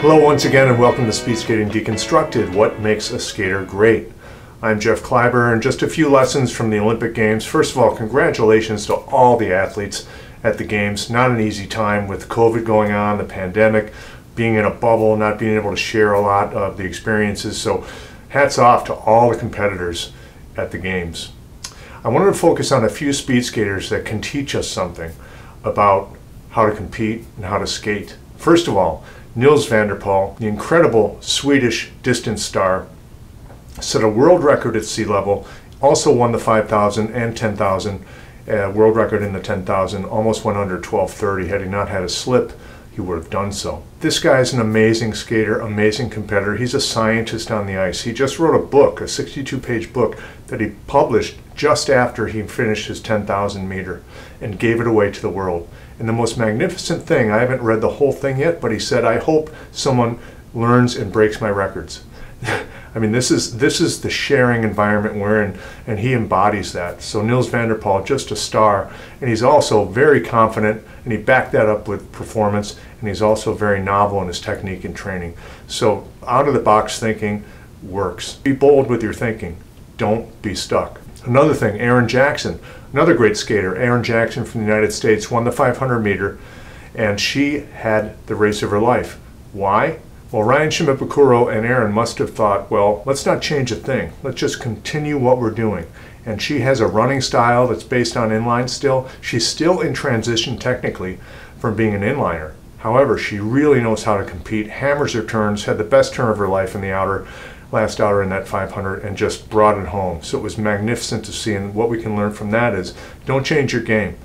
Hello once again and welcome to Speed Skating Deconstructed, what makes a skater great. I'm Jeff Kleiber, and just a few lessons from the Olympic Games. First of all, congratulations to all the athletes at the Games. Not an easy time with COVID going on, the pandemic, being in a bubble, not being able to share a lot of the experiences. So hats off to all the competitors at the Games. I wanted to focus on a few speed skaters that can teach us something about how to compete and how to skate. First of all, Nils Vanderpal, the incredible Swedish distance star, set a world record at sea level, also won the 5,000 and 10,000, world record in the 10,000, almost went under 12:30. Had he not had a slip, he would have done so. This guy is an amazing skater, amazing competitor. He's a scientist on the ice. He just wrote a book, a 62-page book that he published just after he finished his 10,000 meter and gave it away to the world. And the most magnificent thing, I haven't read the whole thing yet, but he said, I hope someone learns and breaks my records. I mean, this is the sharing environment we're in, and he embodies that. So Nils Vanderpal, just a star, and he's also very confident, and he backed that up with performance, and he's also very novel in his technique and training. So out-of-the-box thinking works. Be bold with your thinking. Don't be stuck. Another thing, Erin Jackson, another great skater. Erin Jackson from the United States won the 500 meter, and she had the race of her life. Why? Well, Ryan Shimabukuro and Erin must have thought, well, let's not change a thing. Let's just continue what we're doing. And she has a running style that's based on inline still. She's still in transition technically from being an inliner. However, she really knows how to compete, hammers her turns, had the best turn of her life in the last outer in that 500, and just brought it home. So it was magnificent to see, and what we can learn from that is don't change your game.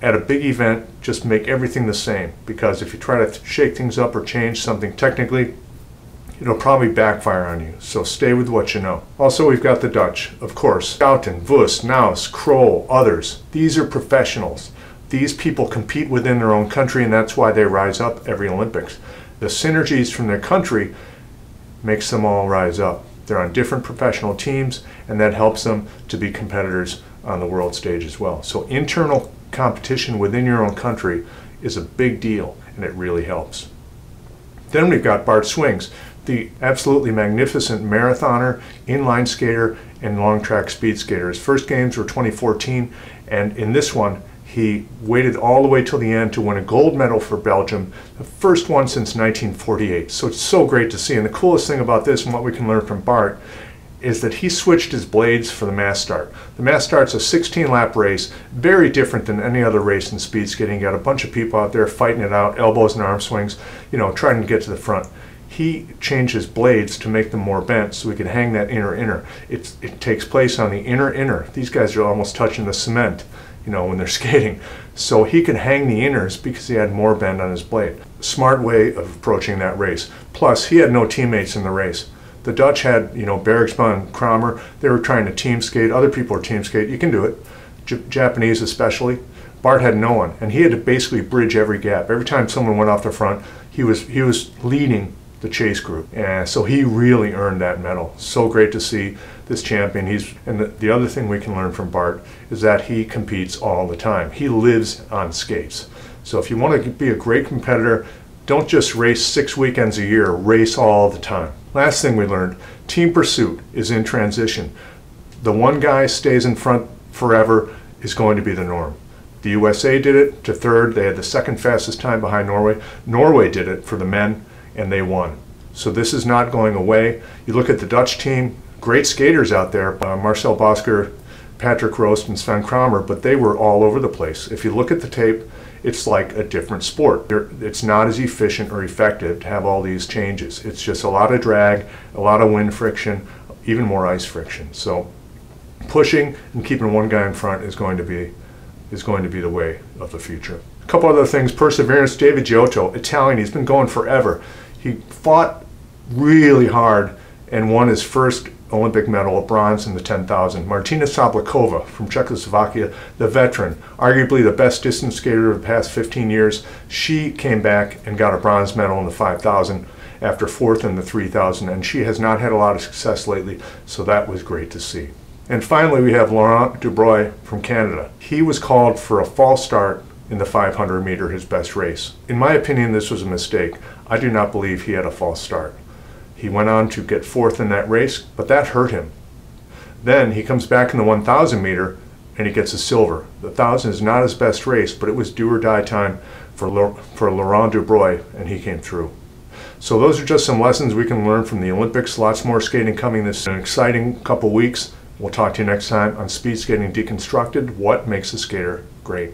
At a big event, just make everything the same, because if you try to shake things up or change something technically, it'll probably backfire on you. So stay with what you know. Also, we've got the Dutch, of course. Schouten, Vos, Naus, Kroll, others. These are professionals. These people compete within their own country, and that's why they rise up every Olympics. The synergies from their country makes them all rise up. They're on different professional teams, and that helps them to be competitors on the world stage as well. So internal competition within your own country is a big deal, and it really helps. Then we've got Bart Swings, the absolutely magnificent marathoner, inline skater, and long track speed skater. His first games were 2014, and in this one, he waited all the way till the end to win a gold medal for Belgium, the first one since 1948. So it's so great to see. And the coolest thing about this, and what we can learn from Bart, is that he switched his blades for the mass start. The mass start's a 16-lap race, very different than any other race in speed skating. You got a bunch of people out there fighting it out, elbows and arm swings, you know, trying to get to the front. He changed his blades to make them more bent so we could hang that inner. It takes place on the inner. These guys are almost touching the cement, you know, when they're skating. So he could hang the inners because he had more bend on his blade. Smart way of approaching that race. Plus, he had no teammates in the race. The Dutch had, you know, Bergsma and Kramer. They were trying to team skate. Other people were team skate. You can do it. Japanese especially. Bart had no one, and he had to basically bridge every gap. Every time someone went off the front, he was leading the chase group, and so he really earned that medal. So great to see this champion. And the other thing we can learn from Bart is that he competes all the time. He lives on skates. So if you want to be a great competitor, don't just race 6 weekends a year, race all the time. Last thing we learned, team pursuit is in transition. The one guy stays in front forever is going to be the norm. The USA did it to third. They had the second fastest time behind Norway. Norway did it for the men, and they won. So this is not going away. You look at the Dutch team, great skaters out there, Marcel Bosker, Patrick Roost, and Sven Kramer, but they were all over the place. If you look at the tape, it's like a different sport. It's not as efficient or effective to have all these changes. It's just a lot of drag, a lot of wind friction, even more ice friction. So pushing and keeping one guy in front is going to be the way of the future. A couple other things, perseverance. David Giotto, Italian, he's been going forever. He fought really hard and won his first Olympic medal, a bronze in the 10,000. Martina Sablikova from Czechoslovakia, the veteran, arguably the best distance skater of the past 15 years. She came back and got a bronze medal in the 5,000 after fourth in the 3,000, and she has not had a lot of success lately, so that was great to see. And finally, we have Laurent Dubroy from Canada. He was called for a false start in the 500 meter, his best race. In my opinion, this was a mistake. I do not believe he had a false start. He went on to get fourth in that race, but that hurt him. Then he comes back in the 1,000 meter and he gets a silver. The 1,000 is not his best race, but it was do or die time for Laurent Dubroy, and he came through. So those are just some lessons we can learn from the Olympics. Lots more skating coming this an exciting couple weeks. We'll talk to you next time on Speed Skating Deconstructed, What Makes a Skater Great.